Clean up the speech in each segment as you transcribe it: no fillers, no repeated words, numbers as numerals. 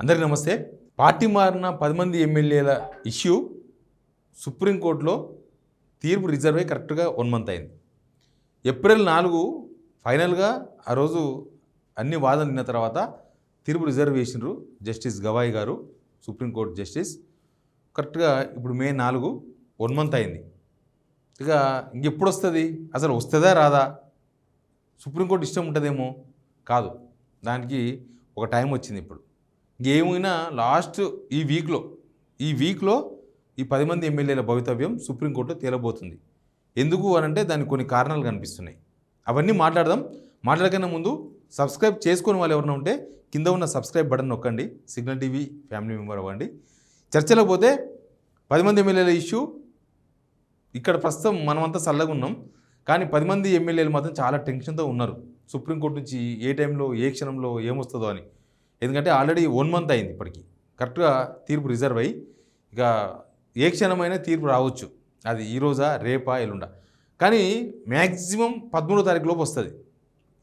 అందరికీ నమస్తే. పార్టీ మారిన 10 మంది ఎమ్మెల్యేల ఇష్యూ సుప్రీంకోర్టులో తీర్పు రిజర్వ్ అయ్యి కరెక్ట్గా 1 మంత్ అయింది. ఏప్రిల్ 4 ఫైనల్గా ఆ రోజు అన్ని వాదనలు విన్న తర్వాత తీర్పు రిజర్వ్ చేసినారు జస్టిస్ గవాయి గారు, సుప్రీంకోర్టు జస్టిస్. కరెక్ట్గా ఇప్పుడు మే 4 1 మంత్ అయింది. ఇక ఇంకెప్పుడు వస్తుంది, అసలు వస్తుందా రాదా, సుప్రీంకోర్టు ఇష్టం ఉంటుందేమో, కాదు, దానికి ఒక టైం వచ్చింది. ఇప్పుడు ఇంకేమైనా లాస్ట్ ఈ వీక్లో ఈ 10 మంది ఎమ్మెల్యేల భవితవ్యం సుప్రీంకోర్టులో తేలబోతుంది. ఎందుకు అనంటే దానికి కొన్ని కారణాలు కనిపిస్తున్నాయి. అవన్నీ మాట్లాడకన్నా ముందు సబ్స్క్రైబ్ చేసుకుని వాళ్ళు ఎవరైనా ఉంటే కింద ఉన్న సబ్స్క్రైబ్ బటన్ నొక్కండి, సిగ్నల్ టీవీ ఫ్యామిలీ మెంబర్ అవ్వండి. చర్చలో పోతే 10 మంది ఎమ్మెల్యేల ఇష్యూ ఇక్కడ ప్రస్తుతం మనమంతా చల్లగా ఉన్నాం, కానీ 10 మంది ఎమ్మెల్యేలు మాత్రం చాలా టెన్షన్తో ఉన్నారు. సుప్రీంకోర్టు నుంచి ఏ టైంలో ఏ క్షణంలో ఏమొస్తుందో అని. ఎందుకంటే ఆల్రెడీ 1 మంత్ అయింది ఇప్పటికి కరెక్ట్గా తీర్పు రిజర్వ్ అయ్యి. ఇక ఏ క్షణమైనా తీర్పు రావచ్చు, అది ఈరోజా రేపా ఎల్లుండా, కానీ మ్యాక్సిమం 13వ తారీఖు లోపు వస్తుంది.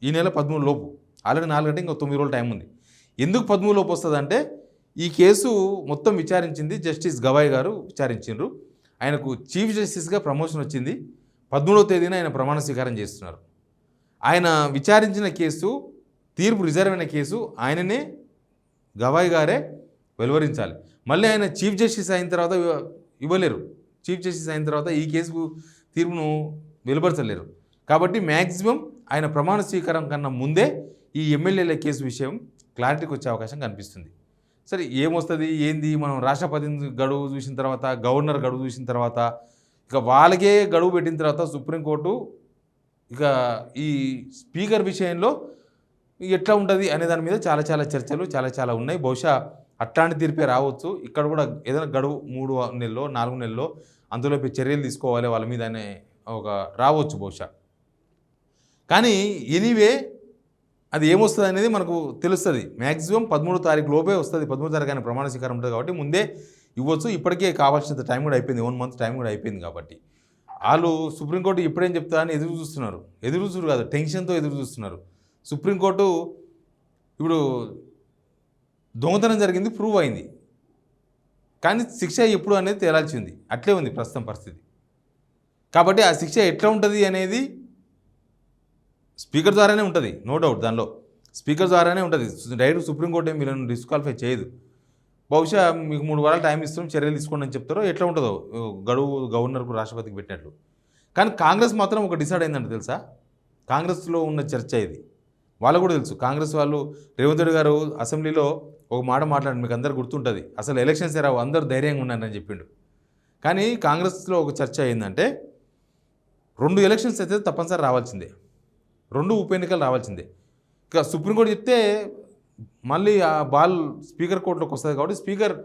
ఈ నెల 13 లోపు, ఆల్రెడీ 4 గంటలు ఇంకా 9 రోజులు టైం ఉంది. ఎందుకు 13 లోపు వస్తుంది అంటే ఈ కేసు మొత్తం విచారించింది జస్టిస్ గవాయి గారు విచారించారు. ఆయనకు చీఫ్ జస్టిస్గా ప్రమోషన్ వచ్చింది. 13వ తేదీన ఆయన ప్రమాణ స్వీకారం చేస్తున్నారు. ఆయన విచారించిన కేసు, తీర్పు రిజర్వ్ అయిన కేసు ఆయననే గవాయి గారే వెలువరించాలి. మళ్ళీ ఆయన చీఫ్ జస్టిస్ అయిన తర్వాత ఇవ్వలేరు. చీఫ్ జస్టిస్ అయిన తర్వాత ఈ కేసుకు తీర్పును వెలువరచలేరు. కాబట్టి మ్యాక్సిమం ఆయన ప్రమాణ స్వీకారం కన్నా ముందే ఈ ఎమ్మెల్యేల కేసు విషయం క్లారిటీకి వచ్చే అవకాశం కనిపిస్తుంది. సరే, ఏమొస్తుంది ఏంది, మనం రాష్ట్రపతి గడువు చూసిన తర్వాత, గవర్నర్ గడువు చూసిన తర్వాత, ఇక వాళ్ళకే గడువు పెట్టిన తర్వాత సుప్రీంకోర్టు ఇక ఈ స్పీకర్ విషయంలో ఎట్లా ఉంటుంది అనే దాని మీద చాలా చర్చలు చాలా ఉన్నాయి. బహుశా అట్లాంటి తీర్పే రావచ్చు. ఇక్కడ కూడా ఏదైనా గడువు 3 నెలలో 4 నెలల్లో అందులోపై చర్యలు తీసుకోవాలి వాళ్ళ మీద అనే ఒక రావచ్చు బహుశా. కానీ ఎనీవే అది ఏమొస్తుంది అనేది మనకు తెలుస్తుంది. మ్యాక్సిమం 13వ తారీఖు లోపే వస్తుంది. 13వ తారీఖు ఆయన ప్రమాణ స్వీకారం ఉంటుంది కాబట్టి ముందే ఇవ్వచ్చు. ఇప్పటికే కావాల్సినంత టైం కూడా అయిపోయింది, 1 మంత్ టైం కూడా అయిపోయింది. కాబట్టి వాళ్ళు సుప్రీంకోర్టు ఇప్పుడేం చెప్తా అని ఎదురు చూస్తున్నారు కాదు, టెన్షన్తో ఎదురు చూస్తున్నారు. సుప్రీంకోర్టు ఇప్పుడు దొంగతనం జరిగింది, ప్రూవ్ అయింది, కానీ శిక్ష ఎప్పుడు అనేది తేలాల్సి ఉంది. అట్లే ఉంది ప్రస్తుతం పరిస్థితి. కాబట్టి ఆ శిక్ష ఎట్లా ఉంటుంది అనేది స్పీకర్ ద్వారానే ఉంటుంది, నో డౌట్. దానిలో స్పీకర్ ద్వారానే ఉంటుంది. డైరెక్ట్ సుప్రీంకోర్టు ఏం వీళ్ళని డిస్క్వాలిఫై చేయదు. బహుశా మీకు 3 వారాలు టైం ఇస్తాం, చర్యలు తీసుకోండి అని చెప్తారో ఎట్లా ఉంటుందో, గడువు గవర్నర్కు రాష్ట్రపతికి పెట్టినట్లు. కానీ కాంగ్రెస్ మాత్రం ఒక డిసైడ్ అయిందంటే తెలుసా, కాంగ్రెస్లో ఉన్న చర్చ ఇది. వాళ్ళకు కూడా తెలుసు. కాంగ్రెస్ వాళ్ళు రేవంత్ రెడ్డి గారు అసెంబ్లీలో ఒక మాట మాట్లాడి, మీకు అందరు గుర్తుంటుంది, అసలు ఎలక్షన్స్ రావు, అందరూ ధైర్యంగా ఉన్నారని చెప్పిండు. కానీ కాంగ్రెస్లో ఒక చర్చ అయిందంటే 2 ఎలక్షన్స్ అయితే తప్పనిసరి రావాల్సిందే, 2 ఉప ఎన్నికలు రావాల్సిందే. ఇక సుప్రీంకోర్టు చెప్తే మళ్ళీ ఆ బాల్ స్పీకర్ కోర్టులోకి వస్తుంది. కాబట్టి స్పీకర్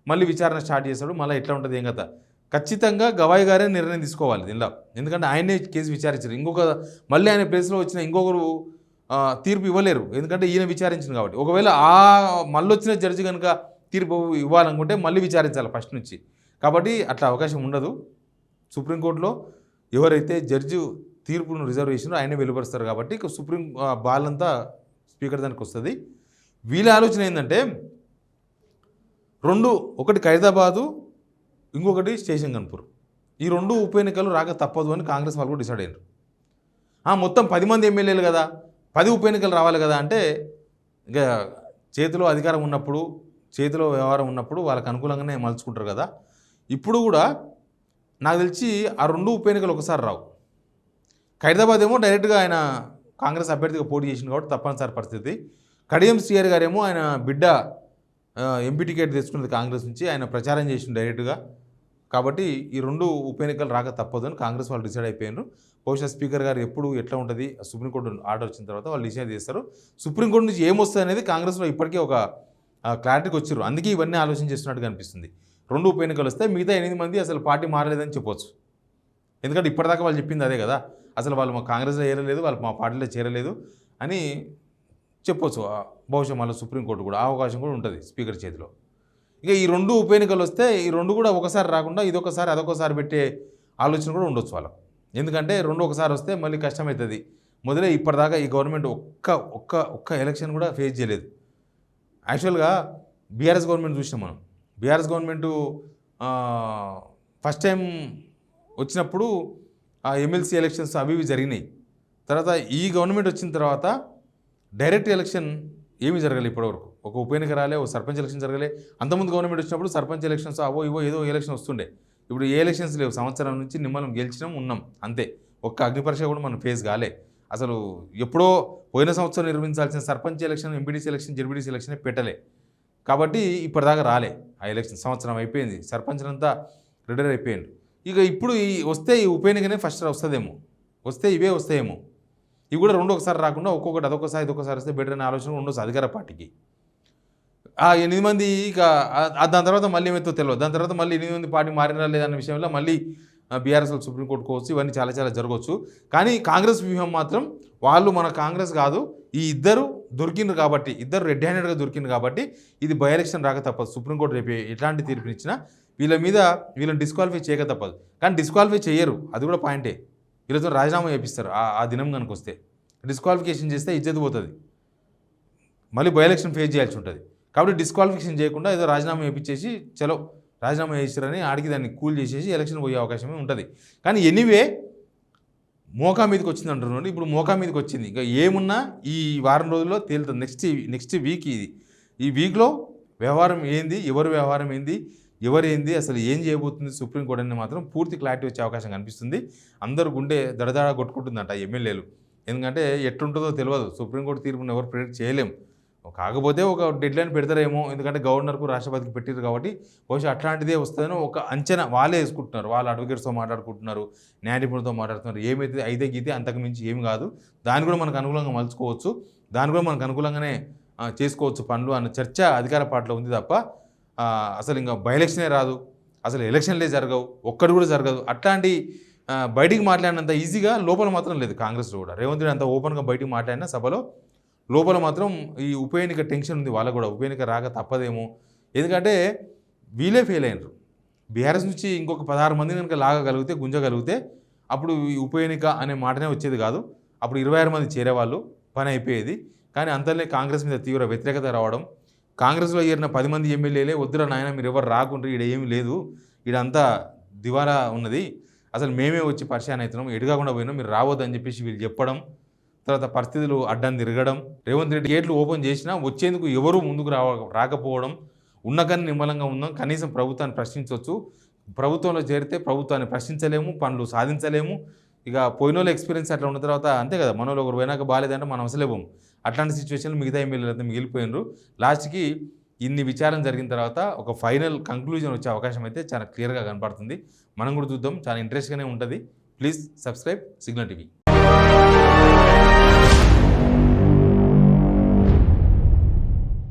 మళ్ళీ విచారణ స్టార్ట్ చేస్తాడు. మళ్ళీ ఎట్లా ఉంటుంది ఏం కదా, ఖచ్చితంగా గవాయి గారే నిర్ణయం తీసుకోవాలి దీనిలో. ఎందుకంటే ఆయనే కేసు విచారించారు. మళ్ళీ ఆయన ప్లేస్లో వచ్చిన ఇంకొకరు తీర్పు ఇవ్వలేరు, ఎందుకంటే ఈయన విచారించింది కాబట్టి. ఒకవేళ మళ్ళీ వచ్చిన జడ్జి కనుక తీర్పు ఇవ్వాలనుకుంటే మళ్ళీ విచారించాలి ఫస్ట్ నుంచి. కాబట్టి అట్లా అవకాశం ఉండదు. సుప్రీంకోర్టులో ఎవరైతే జడ్జి తీర్పును రిజర్వ్ చేసినారో ఆయనే వెలువరుస్తారు. కాబట్టి సుప్రీం బాల్ అంతా స్పీకర్ దానికి వస్తుంది. వీళ్ళ ఆలోచన ఏంటంటే 2, ఒకటి ఖైరతాబాదు, ఇంకొకటి స్టేషన్ గన్పూర్, ఈ 2 ఉప ఎన్నికలు రాక తప్పదు అని కాంగ్రెస్ వాళ్ళు కూడా డిసైడ్ అయ్యారు. మొత్తం 10 మంది ఎమ్మెల్యేలు కదా, 10 ఉప ఎన్నికలు రావాలి కదా అంటే, ఇక చేతిలో అధికారం ఉన్నప్పుడు, చేతిలో వ్యవహారం ఉన్నప్పుడు వాళ్ళకి అనుకూలంగానే మలుచుకుంటారు కదా. ఇప్పుడు కూడా నాకు తెలిసి ఆ 2 ఉప ఎన్నికలు ఒకసారి రావు. ఖైరతాబాద్ ఏమో డైరెక్ట్గా ఆయన కాంగ్రెస్ అభ్యర్థిగా పోటీ చేసింది కాబట్టి తప్పనిసరి పరిస్థితి. కడియం శ్రీహరి గారేమో ఆయన బిడ్డ ఎంపీ టికెట్ తెచ్చుకున్నది కాంగ్రెస్ నుంచి, ఆయన ప్రచారం చేసింది డైరెక్ట్గా. కాబట్టి ఈ 2 ఉప ఎన్నికలు రాక తప్పదు అని కాంగ్రెస్ వాళ్ళు డిసైడ్ అయిపోయారు. బహుశా స్పీకర్ గారు ఎప్పుడు ఎట్లా ఉంటుంది, సుప్రీంకోర్టు ఆర్డర్ వచ్చిన తర్వాత వాళ్ళు డిసైడ్ చేస్తారు. సుప్రీంకోర్టు నుంచి ఏమొస్తుంది అనేది కాంగ్రెస్లో ఇప్పటికే ఒక క్లారిటీకి వచ్చారు. అందుకే ఇవన్నీ ఆలోచన చేస్తున్నట్టుగా అనిపిస్తుంది. 2 ఉప ఎన్నికలు వస్తే మిగతా 8 మంది అసలు పార్టీ మారలేదని చెప్పొచ్చు. ఎందుకంటే ఇప్పటిదాకా వాళ్ళు చెప్పింది అదే కదా, అసలు వాళ్ళు మా కాంగ్రెస్లో చేరలేదు, వాళ్ళు మా పార్టీలో చేరలేదు అని చెప్పొచ్చు. బహుశా మళ్ళీ సుప్రీంకోర్టు కూడా ఆ అవకాశం కూడా ఉంటుంది స్పీకర్ చేతిలో. ఇక ఈ 2 ఉప ఎన్నికలు వస్తే ఈ 2 కూడా ఒకసారి రాకుండా ఇదొకసారి అదొకసారి పెట్టే ఆలోచన కూడా ఉండొచ్చు వాళ్ళకు. ఎందుకంటే 2 ఒకసారి వస్తే మళ్ళీ కష్టమవుతుంది. మొదలే ఇప్పటిదాకా ఈ గవర్నమెంట్ ఒక్క ఎలక్షన్ కూడా ఫేస్ చేయలేదు. యాక్చువల్గా బీఆర్ఎస్ గవర్నమెంట్ చూసినాం మనం. బీఆర్ఎస్ గవర్నమెంటు ఫస్ట్ టైం వచ్చినప్పుడు ఎమ్మెల్సీ ఎలక్షన్స్ అవి ఇవి జరిగినాయి. తర్వాత ఈ గవర్నమెంట్ వచ్చిన తర్వాత డైరెక్ట్ ఎలక్షన్ ఏమీ జరగలేదు ఇప్పటివరకు. ఒక ఉప ఎన్నిక రాలే, ఒక సర్పంచ్ ఎలక్షన్ జరగలే. అంతకుముందు గవర్నమెంట్ వచ్చినప్పుడు సర్పంచ్ ఎలక్షన్స్ అవో ఇవో ఏదో ఎలక్షన్ వస్తుండే. ఇప్పుడు ఏ ఎలక్షన్స్ లేవు. సంవత్సరం నుంచి నిమ్మలం గెలిచినాం ఉన్నాం అంతే. ఒక్క అగ్నిపరీక్ష కూడా మనం ఫేస్ కాలే. అసలు ఎప్పుడో పోయిన సంవత్సరం నిర్వహించాల్సిన sarpanch election, MPDC election, ZPTC election పెట్టలే. కాబట్టి ఇప్పటిదాకా రాలే ఆ ఎలక్షన్. సంవత్సరం అయిపోయింది, సర్పంచ్ అంతా రిటైర్ అయిపోయింది. ఇక ఇప్పుడు వస్తే ఈ ఉప ఎన్నికనే ఫస్ట్ వస్తుందేమో, వస్తే ఇవే వస్తాయేమో. ఇవి కూడా రెండు ఒకసారి రాకుండా ఒక్కొక్కటి అదొకసారి ఇదొకసారి వస్తే బెటర్ అనే ఆలోచన ఉండొచ్చు అధికార పార్టీకి. ఆ 8 మంది ఇక దాని తర్వాత మళ్ళీ ఏమైతే తెలియదు. దాని తర్వాత మళ్ళీ 8 మంది పార్టీ మారినా లేదన్న విషయంలో మళ్ళీ బీఆర్ఎస్ సుప్రీంకోర్టుకు వచ్చి ఇవన్నీ చాలా చాలా జరగవచ్చు. కానీ కాంగ్రెస్ వ్యూహం మాత్రం వాళ్ళు మన కాంగ్రెస్ కాదు, ఈ ఇద్దరు దొరికిండ్రు కాబట్టి, ఇద్దరు రెడ్ హ్యాండెడ్గా దొరికింది కాబట్టి ఇది బై ఎలక్షన్ రాక తప్పదు. సుప్రీంకోర్టు రేపు ఎట్లాంటి తీర్పునిచ్చినా వీళ్ళని డిస్క్వాలిఫై చేయక తప్పదు. కానీ డిస్క్వాలిఫై చేయరు, అది కూడా పాయింటే. వీళ్ళతో రాజీనామా చేపిస్తారు ఆ దినం కనుక వస్తే. డిస్క్వాలిఫికేషన్ చేస్తే ఇజ్జత్ పోతుంది, మళ్ళీ బై ఎలక్షన్ ఫేస్ చేయాల్సి ఉంటుంది. కాబట్టి డిస్క్వాలిఫికేషన్ చేయకుండా ఏదో రాజీనామా చేయించేసి చలో రాజీనామా చేస్తారని ఆడికి దాన్ని కూల్ చేసేసి ఎలక్షన్ పోయే అవకాశమే ఉంటుంది. కానీ ఎనీవే మోకా మీదకి వచ్చింది అంటున్నాడు. ఇప్పుడు మోకా మీదకి వచ్చింది. ఇంకా ఏమున్నా ఈ వారం రోజుల్లో తేలుతుంది. నెక్స్ట్ వీక్ ఇది. ఈ వీక్లో వ్యవహారం ఏంది, ఎవరి వ్యవహారం ఏంది, ఎవరేంది, అసలు ఏం చేయబోతుంది సుప్రీంకోర్టు అని మాత్రం పూర్తి క్లారిటీ వచ్చే అవకాశం కనిపిస్తుంది. అందరూ గుండె దడదడ కొట్టుకుంటుందంట ఎమ్మెల్యేలు. ఎందుకంటే ఎట్లుంటుందో తెలియదు. సుప్రీంకోర్టు తీర్పును ఎవరు ప్రిడిక్ట్ చేయలేం. కాకపోతే ఒక డెడ్లైన్ పెడతారేమో, ఎందుకంటే గవర్నర్కు రాష్ట్రపతికి పెట్టారు కాబట్టి బహుశా అట్లాంటిదే వస్తుందని ఒక అంచనా వాళ్ళే వేసుకుంటున్నారు. వాళ్ళ అడ్వకేట్స్తో మాట్లాడుకుంటున్నారు, న్యాయ నిపుణులతో మాట్లాడుతున్నారు. ఏమైతే అయితే గీతే అంతకు మించి ఏమి కాదు, దాన్ని కూడా మనకు అనుకూలంగా మలుచుకోవచ్చు, దాన్ని కూడా మనకు అనుకూలంగానే చేసుకోవచ్చు పనులు అన్న చర్చ అధికార పార్టీలో ఉంది తప్ప అసలు ఇంకా బై ఎలక్షనే రాదు, అసలు ఎలక్షన్లే జరగవు, ఒక్కటి కూడా జరగదు. అట్లాంటి బయటికి మాట్లాడినంత ఈజీగా లోపల మాత్రం లేదు కాంగ్రెస్లో కూడా. రేవంత్ రెడ్డి అంత ఓపెన్గా బయటికి మాట్లాడినా సభలో లోపల మాత్రం ఈ ఉప ఎన్నిక టెన్షన్ ఉంది వాళ్ళకు కూడా. ఉప ఎన్నిక రాక తప్పదేమో, ఎందుకంటే వీళ్ళే ఫెయిల్ అయినారు. బీఆర్ఎస్ నుంచి ఇంకొక 16 మంది కనుక లాగగలిగితే, గుంజగలిగితే అప్పుడు ఈ ఉప ఎన్నిక అనే మాటనే వచ్చేది కాదు. అప్పుడు 26 మంది చేరేవాళ్ళు, పని అయిపోయేది. కానీ అంతలోనే కాంగ్రెస్ మీద తీవ్ర వ్యతిరేకత రావడం, కాంగ్రెస్లో ఏరిన 10 మంది ఎమ్మెల్యేలే వద్దురా నాయన మీరు ఎవరు రాకుండ్రి, ఈడ ఏమీ లేదు, ఈడంతా దివాలా ఉన్నది, అసలు మేమే వచ్చి పరిచయం అవుతున్నాం, ఎడగాకుండా పోయినాం, మీరు రావద్దని చెప్పేసి వీళ్ళు చెప్పడం, తర్వాత పరిస్థితులు అడ్డం తిరగడం, రేవంత్ రెడ్డి గేట్లు ఓపెన్ చేసినా వచ్చేందుకు ఎవరూ ముందుకు రాకపోవడం, ఉన్నకని నిమ్మలంగా ఉందాం, కనీసం ప్రభుత్వాన్ని ప్రశ్నించవచ్చు, ప్రభుత్వంలో చేరితే ప్రభుత్వాన్ని ప్రశ్నించలేము, పనులు సాధించలేము. ఇక పోయినోళ్ళ ఎక్స్పీరియన్స్ అట్లా ఉన్న తర్వాత అంతే కదా, మనోళ్ళు ఒకరు పోయినాక బాగాలేదంటే మనం అసలే పోము. అట్లాంటి సిచ్యువేషన్లు మిగతా ఎమ్మెల్యేలు అయితే మిగిలిపోయినరు. లాస్ట్కి ఇన్ని విచారణ జరిగిన తర్వాత ఒక ఫైనల్ కంక్లూజన్ వచ్చే అవకాశం అయితే చాలా క్లియర్గా కనపడుతుంది. మనం కూడా చూద్దాం, చాలా ఇంట్రెస్ట్గానే ఉంటుంది. Please subscribe signal TV.